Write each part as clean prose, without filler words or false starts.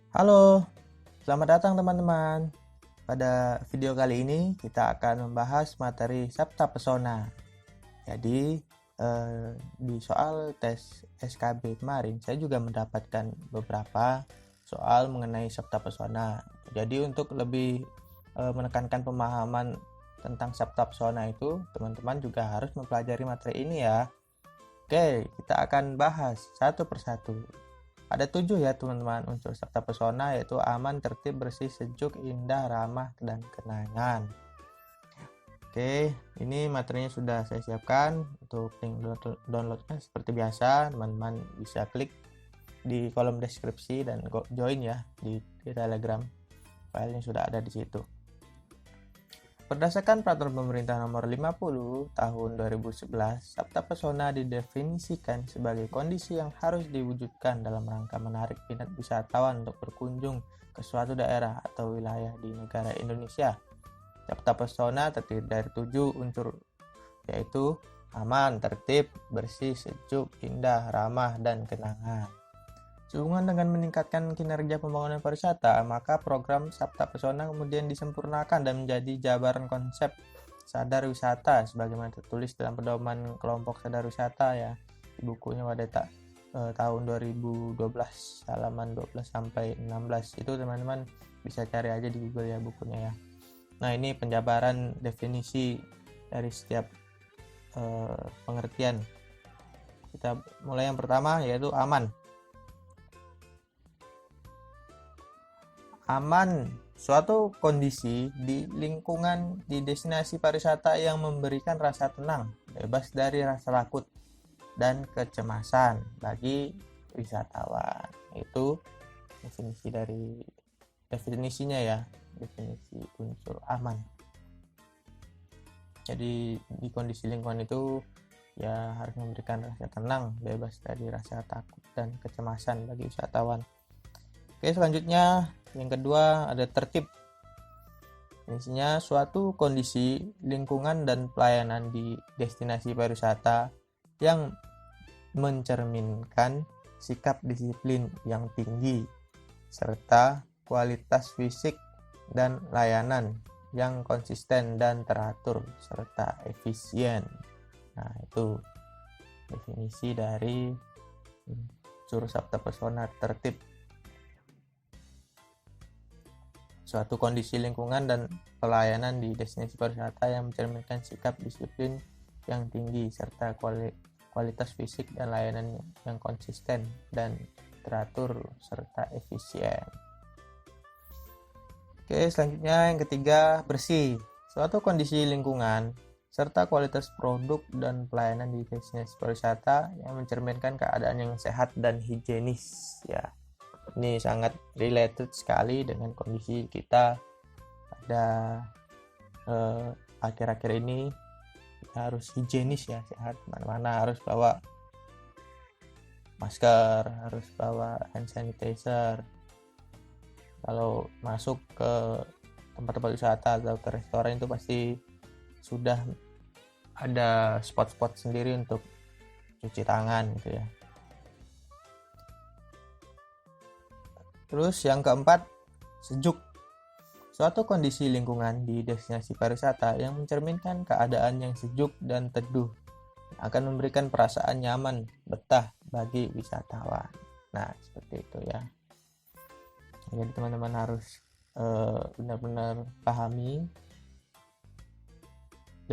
Halo, selamat datang teman-teman. Pada video kali ini kita akan membahas materi Sabta Pesona. Jadi di soal tes SKB kemarin saya juga mendapatkan beberapa soal mengenai Sabta Pesona. Jadi untuk lebih menekankan pemahaman tentang Sabta Pesona itu, teman-teman juga harus mempelajari materi ini ya. Oke, kita akan bahas satu persatu. Ada 7 ya teman-teman unsur Sabta Pesona, yaitu aman, tertib, bersih, sejuk, indah, ramah, dan kenangan. Oke, ini materinya sudah saya siapkan. Untuk link downloadnya seperti biasa, teman-teman bisa klik di kolom deskripsi dan join ya di Telegram. Filenya sudah ada di situ. Berdasarkan Peraturan Pemerintah Nomor 50 Tahun 2011, Sabta Pesona didefinisikan sebagai kondisi yang harus diwujudkan dalam rangka menarik minat wisatawan untuk berkunjung ke suatu daerah atau wilayah di negara Indonesia. Sabta Pesona terdiri dari 7 unsur, yaitu aman, tertib, bersih, sejuk, indah, ramah, dan kenangan. Sehubungan dengan meningkatkan kinerja pembangunan pariwisata, maka program Sabta Pesona kemudian disempurnakan dan menjadi jabaran konsep sadar wisata sebagaimana tertulis dalam pedoman kelompok sadar wisata ya di bukunya pada tahun 2012 halaman 12 sampai 16. Itu teman-teman bisa cari aja di Google ya bukunya ya. Nah, ini penjabaran definisi dari setiap pengertian. Kita mulai yang pertama, yaitu aman. Aman, suatu kondisi di lingkungan di destinasi pariwisata yang memberikan rasa tenang, bebas dari rasa takut dan kecemasan bagi wisatawan. Itu definisinya ya, definisi unsur aman. Jadi di kondisi lingkungan itu ya harus memberikan rasa tenang, bebas dari rasa takut dan kecemasan bagi wisatawan. Oke, selanjutnya yang kedua ada tertib. Intinya suatu kondisi, lingkungan, dan pelayanan di destinasi pariwisata yang mencerminkan sikap disiplin yang tinggi serta kualitas fisik dan layanan yang konsisten dan teratur serta efisien. Nah, itu definisi dari unsur Sabta Pesona tertib. Suatu kondisi lingkungan dan pelayanan di destinasi pariwisata yang mencerminkan sikap disiplin yang tinggi serta kualitas fisik dan layanan yang konsisten dan teratur serta efisien. Oke, selanjutnya yang ketiga, bersih. Suatu kondisi lingkungan serta kualitas produk dan pelayanan di destinasi pariwisata yang mencerminkan keadaan yang sehat dan higienis ya. Ini sangat related sekali dengan kondisi kita pada akhir-akhir ini. Kita harus higienis ya, sehat, mana-mana harus bawa masker, harus bawa hand sanitizer. Kalau masuk ke tempat-tempat wisata atau ke restoran itu pasti sudah ada spot-spot sendiri untuk cuci tangan gitu ya. Terus yang keempat, sejuk. Suatu kondisi lingkungan di destinasi pariwisata yang mencerminkan keadaan yang sejuk dan teduh akan memberikan perasaan nyaman, betah bagi wisatawan. Nah, seperti itu ya. Jadi teman-teman harus benar-benar pahami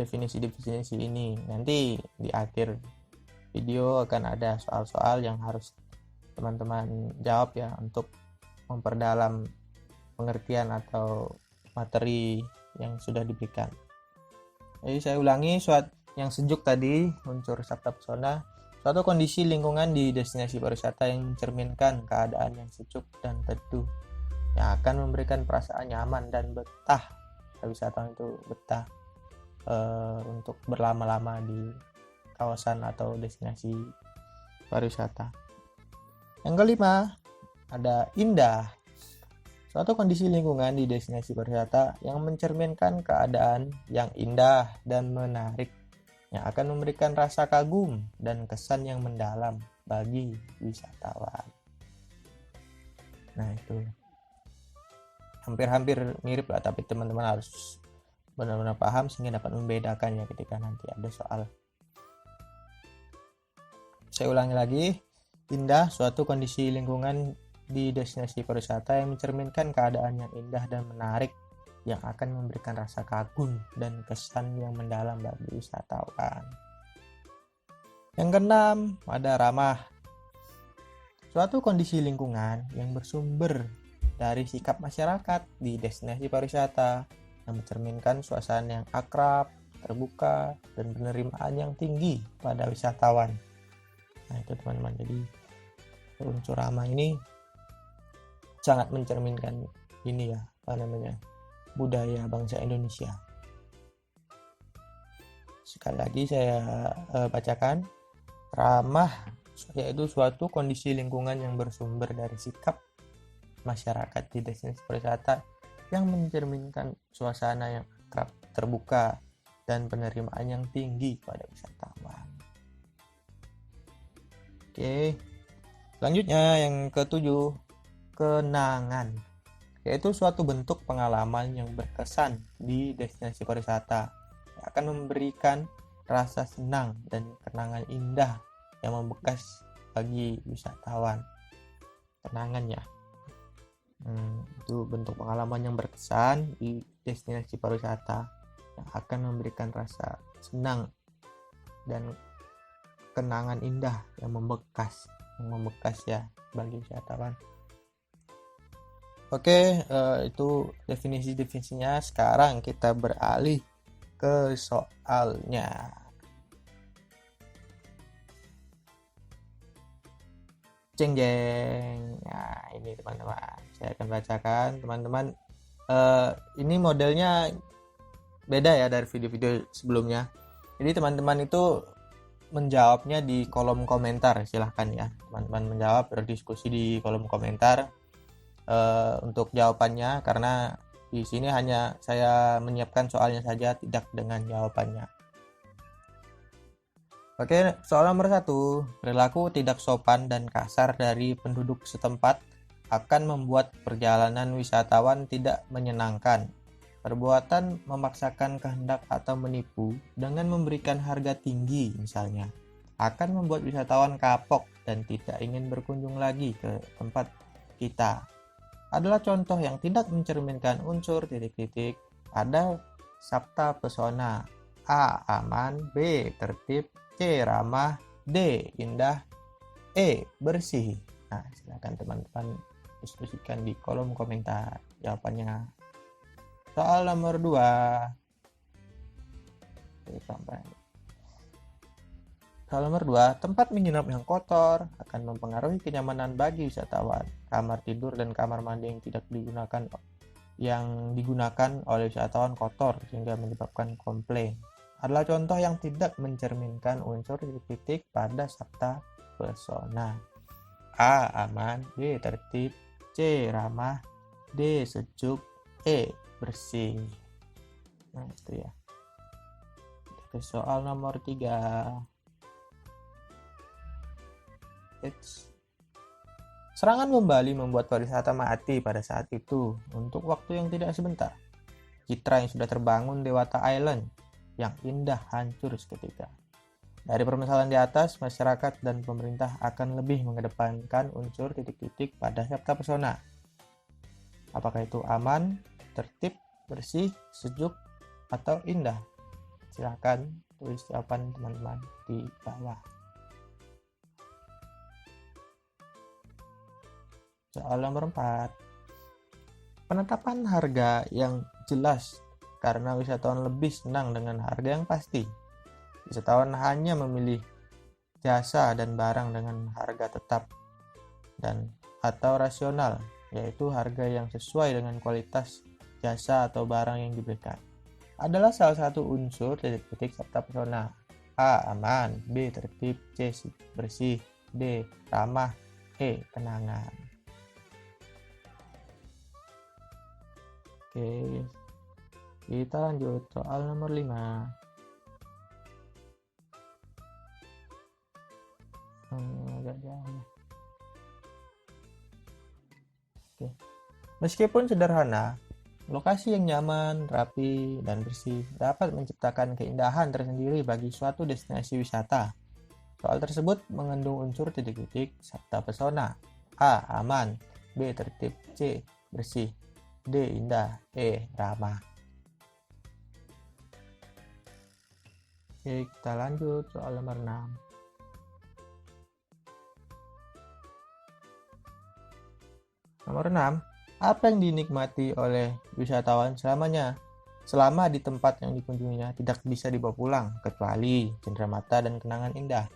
definisi-definisi ini. Nanti di akhir video akan ada soal-soal yang harus teman-teman jawab ya untuk memperdalam pengertian atau materi yang sudah diberikan. Jadi saya ulangi, yang sejuk tadi unsur Sabta Pesona, suatu kondisi lingkungan di destinasi pariwisata yang mencerminkan keadaan yang sejuk dan teduh yang akan memberikan perasaan nyaman dan betah. Wisatawan itu betah untuk berlama-lama di kawasan atau destinasi pariwisata. Yang kelima, ada indah. Suatu kondisi lingkungan di destinasi pariwisata yang mencerminkan keadaan yang indah dan menarik yang akan memberikan rasa kagum dan kesan yang mendalam bagi wisatawan. Nah, itu hampir-hampir mirip lah, tapi teman-teman harus benar-benar paham sehingga dapat membedakannya ketika nanti ada soal. Saya ulangi lagi, indah suatu kondisi lingkungan di destinasi pariwisata yang mencerminkan keadaan yang indah dan menarik yang akan memberikan rasa kagum dan kesan yang mendalam bagi wisatawan. Yang keenam, ada ramah. Suatu kondisi lingkungan yang bersumber dari sikap masyarakat di destinasi pariwisata yang mencerminkan suasana yang akrab, terbuka, dan penerimaan yang tinggi pada wisatawan. Nah itu teman-teman, jadi unsur ramah ini sangat mencerminkan ini ya, budaya bangsa Indonesia. Sekali lagi saya bacakan, ramah yaitu suatu kondisi lingkungan yang bersumber dari sikap masyarakat di destinasi pariwisata yang mencerminkan suasana yang akrab, terbuka, dan penerimaan yang tinggi pada wisatawan. Oke, selanjutnya yang ketujuh, kenangan, yaitu suatu bentuk pengalaman yang berkesan di destinasi pariwisata yang akan memberikan rasa senang dan kenangan indah yang membekas bagi wisatawan. Kenangan ya. Itu bentuk pengalaman yang berkesan di destinasi pariwisata yang akan memberikan rasa senang dan kenangan indah yang membekas ya bagi wisatawan. Oke, itu definisinya. Sekarang kita beralih ke soalnya. Jeng jeng. Nah, ini teman-teman, saya akan bacakan teman-teman. Ini modelnya beda ya dari video-video sebelumnya. Jadi teman-teman itu menjawabnya di kolom komentar, silahkan ya teman-teman menjawab, berdiskusi di kolom komentar untuk jawabannya, karena di sini hanya saya menyiapkan soalnya saja, tidak dengan jawabannya. Oke, soal nomor 1, perilaku tidak sopan dan kasar dari penduduk setempat akan membuat perjalanan wisatawan tidak menyenangkan. Perbuatan memaksakan kehendak atau menipu dengan memberikan harga tinggi misalnya akan membuat wisatawan kapok dan tidak ingin berkunjung lagi ke tempat kita. Adalah contoh yang tidak mencerminkan unsur titik-titik pada sabta pesona. A. Aman. B. Tertib. C. Ramah. D. Indah. E. Bersih. Nah, silakan teman-teman diskusikan di kolom komentar jawabannya. Soal nomor 2. Soal nomor 2, tempat menginap yang kotor akan mempengaruhi kenyamanan bagi wisatawan. Kamar tidur dan kamar mandi yang digunakan oleh wisatawan kotor sehingga menyebabkan komplain. Adalah contoh yang tidak mencerminkan unsur titik-titik pada sabta pesona. A. Aman. B. Tertib. C. Ramah. D. Sejuk. E. Bersih. Nah itu ya. Oke, soal nomor 3. Serangan bom Bali membuat pariwisata mati pada saat itu untuk waktu yang tidak sebentar. Citra yang sudah terbangun Dewata Island yang indah hancur seketika. Dari permasalahan di atas, masyarakat dan pemerintah akan lebih mengedepankan unsur titik-titik pada sabta pesona. Apakah itu aman, tertib, bersih, sejuk, atau indah? Silahkan tulis jawaban teman-teman di bawah. Soal nomor 4. Penetapan harga yang jelas karena wisatawan lebih senang dengan harga yang pasti. Wisatawan hanya memilih jasa dan barang dengan harga tetap dan atau rasional, yaitu harga yang sesuai dengan kualitas jasa atau barang yang diberikan. Adalah salah satu unsur titik-titik sabta pesona. A. Aman. B. Tertib. C. Bersih. D. Ramah. E. Kenangan. Oke, kita lanjut soal nomor 5. Agak jauh. Oke. Meskipun sederhana, lokasi yang nyaman, rapi, dan bersih dapat menciptakan keindahan tersendiri bagi suatu destinasi wisata. Soal tersebut mengandung unsur titik-titik serta pesona. A. Aman. B. Tertib. C. Bersih. D. Indah. E. Ramah. Oke, kita lanjut soal nomor 6. Nomor 6. Apa yang dinikmati oleh wisatawan selama di tempat yang dikunjunginya tidak bisa dibawa pulang, kecuali cenderamata dan kenangan indah.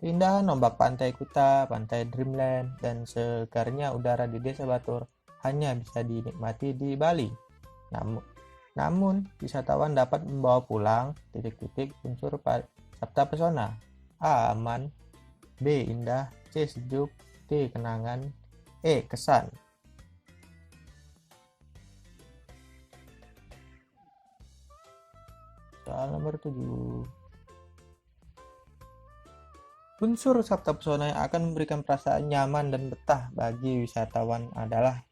Keindahan ombak pantai Kuta, pantai Dreamland, dan segarnya udara di Desa Batur hanya bisa dinikmati di Bali. Namun wisatawan dapat membawa pulang titik-titik unsur sabta pesona. A. Aman. B. Indah. C. Sejuk. D. Kenangan. E. Kesan. Soal nomor 7. Unsur sabta pesona yang akan memberikan perasaan nyaman dan betah bagi wisatawan adalah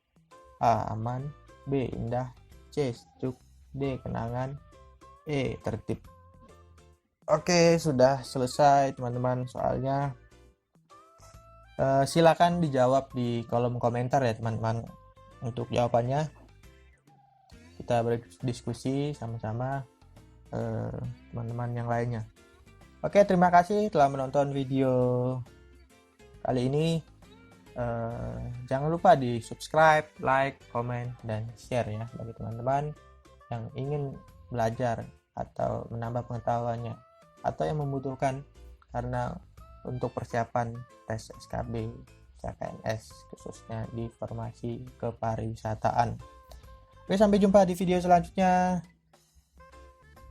A. Aman. B. Indah. C. Sejuk. D. Kenangan. E. Tertib. Oke, sudah selesai teman-teman soalnya. Silakan dijawab di kolom komentar ya teman-teman untuk jawabannya. Kita berdiskusi sama-sama teman-teman yang lainnya. Oke, terima kasih telah menonton video kali ini. Jangan lupa di subscribe, like, komen, dan share ya bagi teman-teman yang ingin belajar atau menambah pengetahuannya atau yang membutuhkan karena untuk persiapan tes SKB CPNS khususnya di formasi kepariwisataan. Oke, sampai jumpa di video selanjutnya.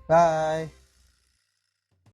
Bye.